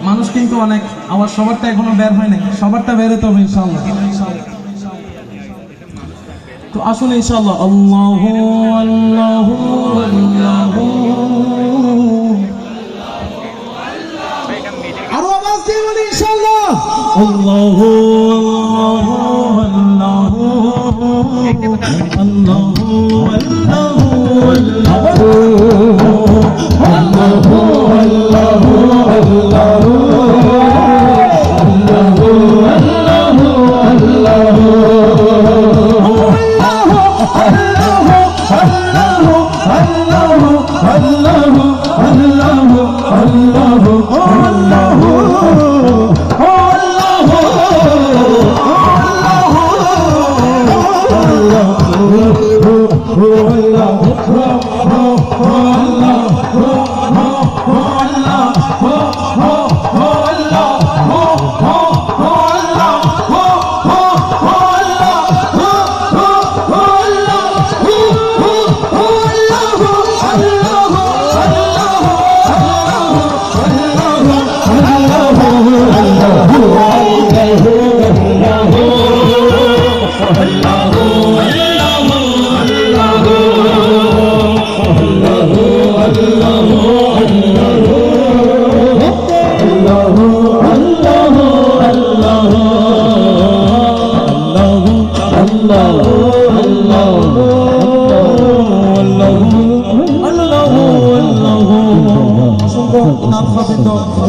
মানুষ কিন্তু অনেক, আবার সবারটা এখনো বের হয় নাই, সবারটা বেরোতে হবে ইনশাআল্লাহ। তো আসুন ইনশাআল্লাহ, আল্লাহু আল্লাহু আল্লাহু, আরো আওয়াজ দিয়ে বলি ইনশাআল্লাহ, আল্লাহু আল্লাহু আল্লাহু আল্লাহু আল্লাহু আল্লাহু আল্লাহু আল্লাহু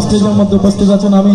স্টেজের মধ্যে উপস্থিত আছেন। আমি